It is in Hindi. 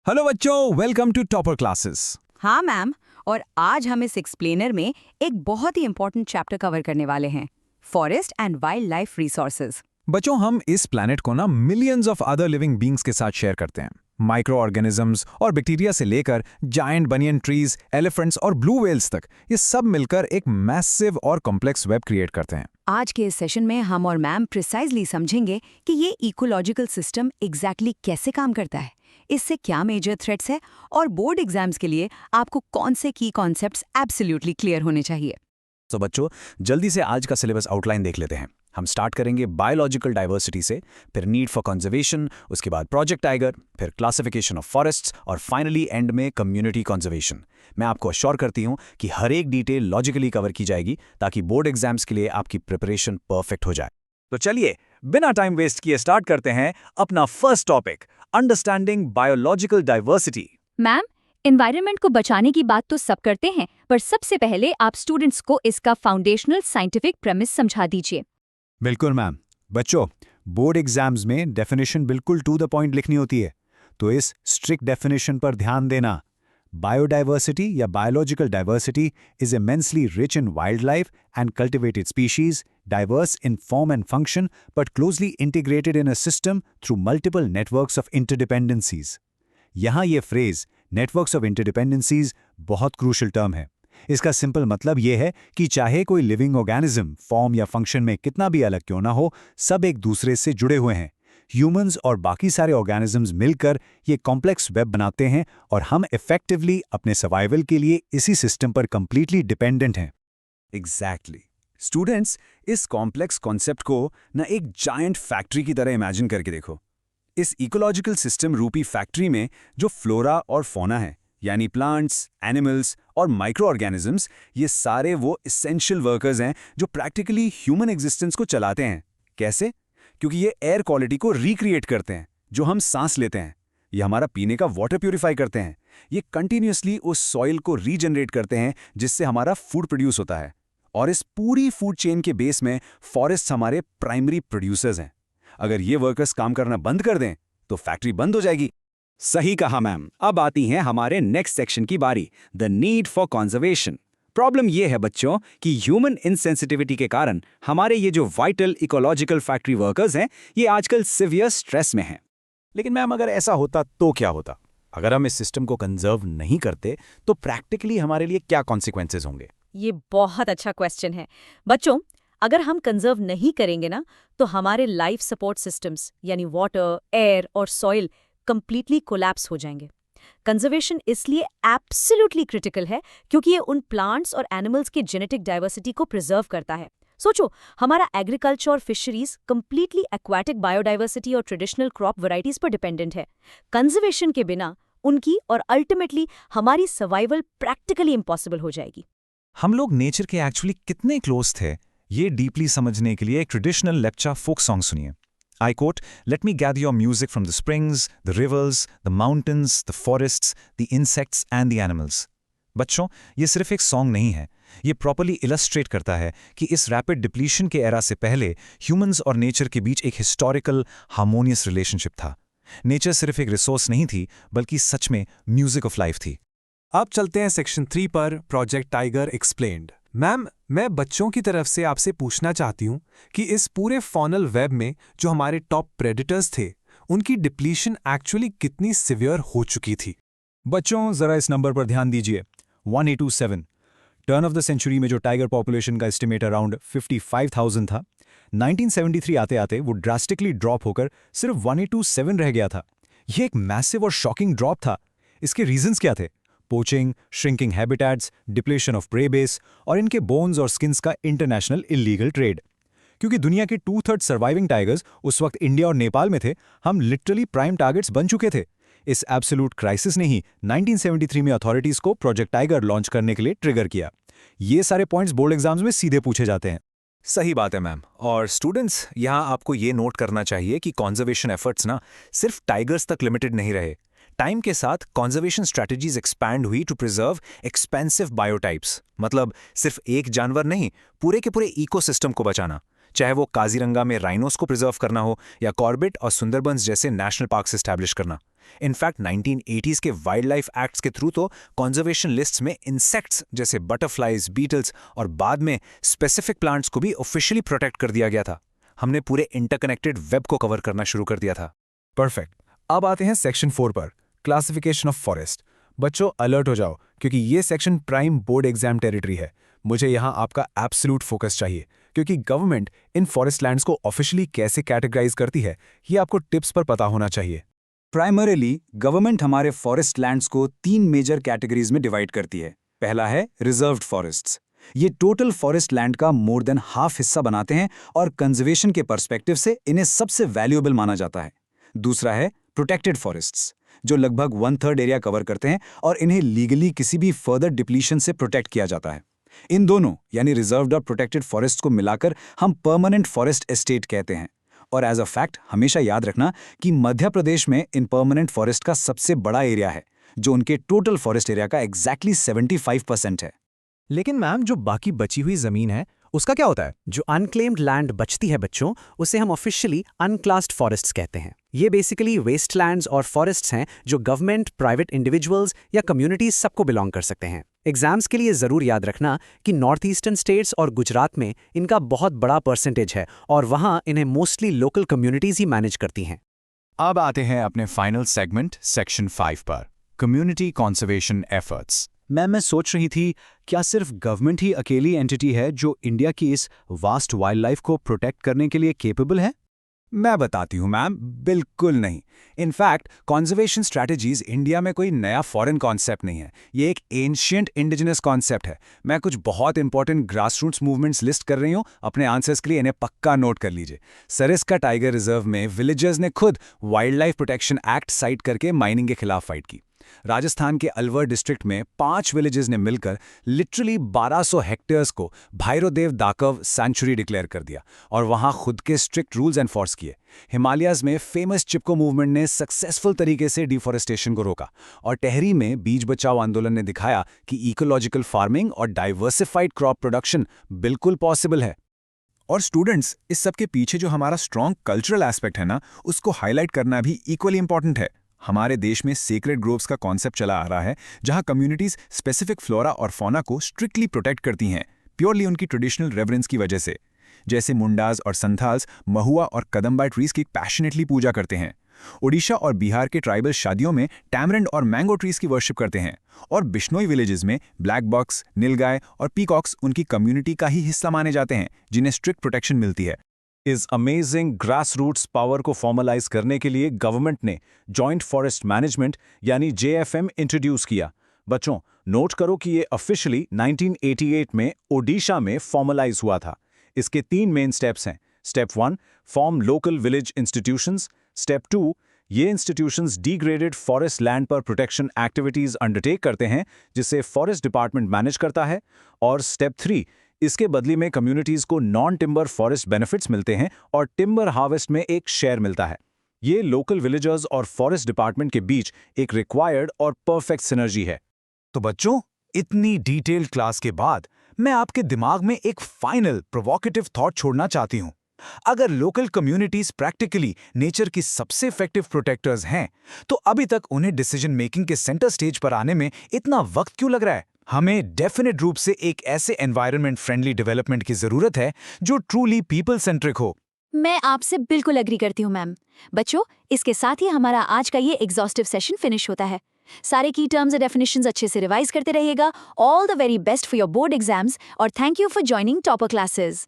हेलो बच्चों, वेलकम टू टॉपर क्लासेस। हाँ मैम, और आज हम इस एक्सप्लेनर में एक बहुत ही इंपॉर्टेंट चैप्टर कवर करने वाले हैं, forest and wild life resources. बच्चों, हम इस प्लैनेट को ना millions of other living beings के साथ शेयर करते हैं। माइक्रो ऑर्गेनिजम्स और बैक्टीरिया से लेकर जायंट बनियन ट्रीज, एलिफेंट्स और ब्लू व्हेल्स तक, ये सब मिलकर एक मैसिव और कॉम्प्लेक्स वेब क्रिएट करते हैं। आज के इस सेशन में हम और मैम प्रिसाइजली समझेंगे कि ये इकोलॉजिकल सिस्टम एग्जैक्टली कैसे काम करता है, इससे क्या मेजर थ्रेट्स है और बोर्ड एग्जाम्स के लिए आपको कौन से की कॉन्सेप्ट्स एब्सोल्युटली क्लियर होने चाहिए। तो बच्चों, जल्दी से आज का सिलेबस आउटलाइन देख लेते हैं। हम स्टार्ट करेंगे बायोलॉजिकल डाइवर्सिटी से, फिर नीड फॉर कंजर्वेशन, उसके बाद प्रोजेक्ट टाइगर, फिर क्लासिफिकेशन ऑफ फॉरेस्ट्स और फाइनली एंड में कम्युनिटी कंजर्वेशन। मैं आपको अश्योर करती हूं कि हर एक डिटेल लॉजिकली कवर की जाएगी ताकि बोर्ड एग्जाम्स के लिए आपकी प्रिपरेशन परफेक्ट हो जाए। तो चलिए, बिना टाइम वेस्ट किए स्टार्ट करते हैं अपना first topic, understanding biological diversity. Ma'am, environment को बचाने की बात तो सब करते हैं, पर सबसे पहले आप स्टूडेंट्स को इसका फाउंडेशनल साइंटिफिक प्रेमिस समझा दीजिए। बिल्कुल मैम। बच्चों, बोर्ड एग्जाम्स में डेफिनेशन बिल्कुल टू द पॉइंट लिखनी होती है, तो इस स्ट्रिक्ट डेफिनेशन पर ध्यान देना। बायोडाइवर्सिटी या biological diversity is immensely rich in wild life and cultivated species, diverse in form and function but closely integrated in a system through multiple networks of interdependencies. यहाँ ये फ्रेज नेटवर्क्स ऑफ इंटरडिपेंडेंसीज बहुत क्रूशल टर्म है। इसका सिंपल मतलब ये है कि चाहे कोई लिविंग ऑर्गेनिज्म फॉर्म या फंक्शन में कितना भी अलग क्यों ना हो, सब एक दूसरे से जुड़े हुए हैं। ह्यूमंस और बाकी सारे ऑर्गेनिजम्स मिलकर ये कॉम्प्लेक्स वेब बनाते हैं और हम इफेक्टिवली अपने सर्वाइवल के लिए इसी सिस्टम पर कंप्लीटली डिपेंडेंट हैं। एग्जैक्टली। स्टूडेंट्स, इस कॉम्प्लेक्स कॉन्सेप्ट को ना एक जायंट फैक्ट्री की तरह इमेजिन करके देखो। इस इकोलॉजिकल सिस्टम रूपी फैक्ट्री में जो फ्लोरा और फौना है, यानी प्लांट्स, एनिमल्स और माइक्रो ऑर्गेनिजम्स, ये सारे वो इसेंशियल वर्कर्स हैं जो प्रैक्टिकली ह्यूमन एग्जिस्टेंस को चलाते हैं। कैसे? क्योंकि ये एयर क्वालिटी को रिक्रिएट करते हैं जो हम सांस लेते हैं। ये हमारा पीने का वाटर प्यूरिफाई करते हैं। ये कंटिन्यूसली उस सॉइल को रीजनरेट करते हैं जिससे हमारा फूड प्रोड्यूस होता है। और इस पूरी फूड चेन के बेस में फॉरेस्ट हमारे प्राइमरी प्रोड्यूसर्स हैं। अगर ये वर्कर्स काम करना बंद कर दें तो फैक्ट्री बंद हो जाएगी। सही कहा मैम। अब आती है हमारे नेक्स्ट सेक्शन की बारी, the need for conservation. Problem ये है बच्चों कि ह्यूमन इनसेंसिटिविटी के कारण हमारे ये जो वाइटल इकोलॉजिकल फैक्ट्री वर्कर्स हैं, ये आजकल सिवियर स्ट्रेस में हैं। लेकिन मैम, अगर ऐसा होता तो क्या होता? अगर हम इस सिस्टम को कंजर्व नहीं करते तो प्रैक्टिकली हमारे लिए क्या कॉन्सिक्वेंसेज होंगे? ये बहुत अच्छा क्वेश्चन है बच्चों। अगर हम कंजर्व नहीं करेंगे ना, तो हमारे लाइफ सपोर्ट सिस्टम्स यानी वाटर, एयर और सॉइल कंप्लीटली कोलैप्स हो जाएंगे। कंजर्वेशन इसलिए एब्सोल्युटली क्रिटिकल है क्योंकि ये उन प्लांट्स और एनिमल्स के जेनेटिक डाइवर्सिटी को प्रिजर्व करता है। सोचो, हमारा एग्रीकल्चर और फिशरीज कंप्लीटली एक्वाटिक बायोडाइवर्सिटी और ट्रेडिशनल क्रॉप वैरायटीज पर डिपेंडेंट है। कंजर्वेशन के बिना उनकी और अल्टीमेटली हमारी सर्वाइवल प्रैक्टिकली इम्पॉसिबल हो जाएगी। हम लोग नेचर के एक्चुअली कितने क्लोज थे, ये डीपली समझने के लिए एक ट्रेडिशनल लेप्चा फोक सॉन्ग सुनिए। I quote, "Let me gather your music from the springs, the rivers, the mountains, the forests, the insects and the animals." बच्चों, ये सिर्फ एक सॉन्ग नहीं है, ये प्रॉपर्ली इलस्ट्रेट करता है कि इस रैपिड डिप्लीशन के एरा से पहले ह्यूमंस और नेचर के बीच एक हिस्टोरिकल हार्मोनियस रिलेशनशिप था। नेचर सिर्फ एक रिसोर्स नहीं थी, बल्कि सच में म्यूजिक ऑफ लाइफ थी। अब चलते हैं सेक्शन 3 पर, प्रोजेक्ट टाइगर एक्सप्लेन्ड। मैम, मैं बच्चों की तरफ से आपसे पूछना चाहती हूँ कि इस पूरे फॉनल वेब में जो हमारे टॉप प्रेडेटर्स थे, उनकी डिप्लीशन एक्चुअली कितनी सिवियर हो चुकी थी? बच्चों, जरा इस नंबर पर ध्यान दीजिए, 1827। टर्न ऑफ द सेंचुरी में जो टाइगर पॉपुलेशन का एस्टिमेट अराउंड 55,000 था, 1973 आते आते वो ड्रास्टिकली ड्रॉप होकर सिर्फ 1827 रह गया था। ये एक मैसिव और शॉकिंग ड्रॉप था। इसके रीजंस क्या थे? Poaching, shrinking habitats, depletion of prey base और इनके बोन्स और स्किन्स का इंटरनेशनल इलीगल ट्रेड। क्योंकि दुनिया के 2/3 सर्वाइविंग टाइगर्स उस वक्त इंडिया और नेपाल में थे, हम लिटरली प्राइम टारगेट्स बन चुके थे। इस एब्सोल्यूट क्राइसिस ने ही 1973 में अथॉरिटीज को प्रोजेक्ट टाइगर लॉन्च करने के लिए ट्रिगर किया। ये सारे पॉइंट्स बोर्ड एग्जाम्स में सीधे पूछे जाते हैं। सही बात है मैम। और स्टूडेंट्स, यहाँ आपको ये नोट करना चाहिए कि कॉन्जर्वेशन एफर्ट्स ना सिर्फ टाइगर्स तक लिमिटेड नहीं रहे। टाइम के साथ कॉन्जर्वेशन स्ट्रैटेजीज एक्सपैंड हुई टू प्रिजर्व एक्सपेंसिव बायोटाइप्स। मतलब सिर्फ एक जानवर नहीं, पूरे के पूरे इकोसिस्टम को बचाना। चाहे वो काजीरंगा में राइनोस को प्रिजर्व करना हो या कॉर्बेट और सुंदरबंस जैसे नेशनल पार्क्स एस्टैब्लिश करना। इनफैक्ट 1980s के वाइल्ड लाइफ एक्ट्स के थ्रू तो कॉन्जर्वेशन लिस्ट्स में इंसेक्ट्स जैसे बटरफ्लाइज, बीटल्स और बाद में स्पेसिफिक प्लांट्स को भी ऑफिशियली प्रोटेक्ट कर दिया गया था। हमने पूरे इंटरकनेक्टेड वेब को कवर करना शुरू कर दिया था। परफेक्ट। अब आते हैं सेक्शन 4 पर, क्लासिफिकेशन ऑफ फॉरेस्ट। बच्चों अलर्ट हो जाओ, क्योंकि ये section prime board exam territory है। मुझे यहाँ आपका एब्सोल्यूट फोकस चाहिए, क्योंकि गवर्नमेंट इन फॉरेस्ट लैंड्स को ऑफिशियली कैसे कैटेगराइज करती है ये आपको टिप्स पर पता होना चाहिए। प्राइमरीली गवर्नमेंट हमारे फॉरेस्ट लैंड्स को 3 मेजर कैटेगरीज में डिवाइड करती है। पहला है रिजर्व्ड फॉरेस्ट्स। ये टोटल फॉरेस्ट लैंड का मोर देन हाफ हिस्सा बनाते हैं और कंजर्वेशन के पर्सपेक्टिव से इन्हें सबसे वैल्यूएबल माना जाता है। दूसरा है प्रोटेक्टेड फॉरेस्ट्स, जो लगभग 1/3 एरिया कवर करते हैं और इन्हें लीगली किसी भी फर्दर डिप्लीशन से प्रोटेक्ट किया जाता है। इन दोनों यानी रिजर्व्ड और प्रोटेक्टेड फॉरेस्ट को मिलाकर हम परमानेंट फॉरेस्ट एस्टेट कहते हैं। और एज अ फैक्ट हमेशा याद रखना कि मध्य प्रदेश में इन परमानेंट फॉरेस्ट का सबसे बड़ा एरिया है, जो उनके टोटल फॉरेस्ट एरिया का एग्जैक्टली 75% है। लेकिन मैम, जो बाकी बची हुई जमीन है उसका क्या होता है? जो अनक्लेम्ड लैंड बचती है बच्चों, उसे हम ऑफिशियली अनक्लास्ड फॉरेस्ट्स कहते हैं। ये बेसिकली वेस्टलैंड्स और फॉरेस्ट्स हैं जो गवर्नमेंट, प्राइवेट इंडिविजुअल्स या कम्युनिटीज सबको बिलोंग कर सकते हैं। एग्जाम्स के लिए जरूर याद रखना कि नॉर्थ ईस्टर्न स्टेट्स और गुजरात में इनका बहुत बड़ा परसेंटेज है और वहाँ इन्हें मोस्टली लोकल कम्युनिटीज ही मैनेज करती हैं। अब आते हैं अपने फाइनल सेगमेंट सेक्शन 5 पर, कम्युनिटी कॉन्जर्वेशन एफर्ट्स। मैं सोच रही थी, क्या सिर्फ गवर्नमेंट ही अकेली एंटिटी है जो इंडिया की इस वास्ट वाइल्ड लाइफ को प्रोटेक्ट करने के लिए केपेबल है? मैं बताती हूँ मैम, बिल्कुल नहीं। इनफैक्ट कॉन्जर्वेशन स्ट्रैटेजीज इंडिया में कोई नया फॉरेन कॉन्सेप्ट नहीं है, ये एक एंशिएंट इंडिजिनस कॉन्सेप्ट है। मैं कुछ बहुत इंपॉर्टेंट ग्रासरूट्स मूवमेंट्स लिस्ट कर रही हूँ, अपने आंसर्स के लिए इन्हें पक्का नोट कर लीजिए। सरिस्का टाइगर रिजर्व में विलेजर्स ने खुद wild life protection act site करके माइनिंग के खिलाफ फाइट की। राजस्थान के अलवर डिस्ट्रिक्ट में 5 विलेजेस ने मिलकर लिटरली 1200 हेक्टेयर्स को भैरोदेव दाकव सेंचुरी डिक्लेयर कर दिया और वहां खुद के स्ट्रिक्ट रूल्स एनफोर्स किए। हिमालयाज में फेमस चिपको मूवमेंट ने सक्सेसफुल तरीके से डिफॉरेस्टेशन को रोका और टेहरी में बीज बचाओ आंदोलन ने दिखाया कि इकोलॉजिकल फार्मिंग और डाइवर्सिफाइड क्रॉप प्रोडक्शन बिल्कुल पॉसिबल है। और स्टूडेंट्स, इस सब के पीछे जो हमारा स्ट्रॉन्ग कल्चरल एस्पेक्ट है ना, उसको हाईलाइट करना भी इक्वली इंपॉर्टेंट है। हमारे देश में सेक्रेड ग्रोव्स का कॉन्सेप्ट चला आ रहा है, जहां कम्युनिटीज स्पेसिफिक फ्लोरा और फौना को स्ट्रिक्टली प्रोटेक्ट करती हैं, प्योरली उनकी ट्रेडिशनल रेवरेंस की वजह से। जैसे मुंडाज और संथाल्स महुआ और कदम्बा ट्रीज की पैशनेटली पूजा करते हैं। ओडिशा और बिहार के ट्राइबल शादियों में टैमरिंड और मैंगो ट्रीज की वर्शिप करते हैं। और बिश्नोई विलेजेस में ब्लैक बॉक्स, नीलगाय और पीकॉक्स उनकी कम्युनिटी का ही हिस्सा माने जाते हैं, जिन्हें स्ट्रिक्ट प्रोटेक्शन मिलती है। इस अमेजिंग ग्रासरूट्स पावर को फॉर्मलाइज करने के लिए गवर्नमेंट ने जॉइंट फॉरेस्ट मैनेजमेंट यानी JFM इंट्रोड्यूस किया। बच्चों नोट करो कि ये ऑफिशियली 1988 में ओडिशा में फॉर्मलाइज हुआ था। इसके 3 मेन स्टेप्स हैं। Step 1, form local village institutions. Step 2, ये इंस्टीट्यूशंस डिग्रेडेड फॉरेस्ट लैंड पर प्रोटेक्शन एक्टिविटीज अंडरटेक करते हैं, जिसे फॉरेस्ट डिपार्टमेंट मैनेज करता है। और स्टेप 3, इसके बदले में कम्युनिटीज को नॉन टिम्बर फॉरेस्ट बेनिफिट्स मिलते हैं और टिम्बर हार्वेस्ट में एक शेयर मिलता है। ये लोकल विलेजर्स और फॉरेस्ट डिपार्टमेंट के बीच एक रिक्वायर्ड और परफेक्ट सिनर्जी है। तो बच्चों, इतनी डिटेल्ड क्लास के बाद मैं आपके दिमाग में एक फाइनल प्रोवोकेटिव थॉट छोड़ना चाहती हूं। अगर लोकल कम्युनिटीज प्रैक्टिकली नेचर की सबसे इफेक्टिव प्रोटेक्टर्स हैं, तो अभी तक उन्हें डिसीजन मेकिंग के सेंटर स्टेज पर आने में इतना वक्त क्यों लग रहा है? हमें डेफिनेट रूप से एक ऐसे एनवायरनमेंट फ्रेंडली डेवलपमेंट की जरूरत है जो ट्रूली पीपल सेंट्रिक हो। मैं आपसे बिल्कुल एग्री करती हूँ मैम। बच्चों, इसके साथ ही हमारा आज का ये एग्जॉस्टिव सेशन फिनिश होता है। सारे की टर्म्स और डेफिनेशंस अच्छे से रिवाइज करते रहिएगा। All the very best for your board exams और thank you for joining topper classes.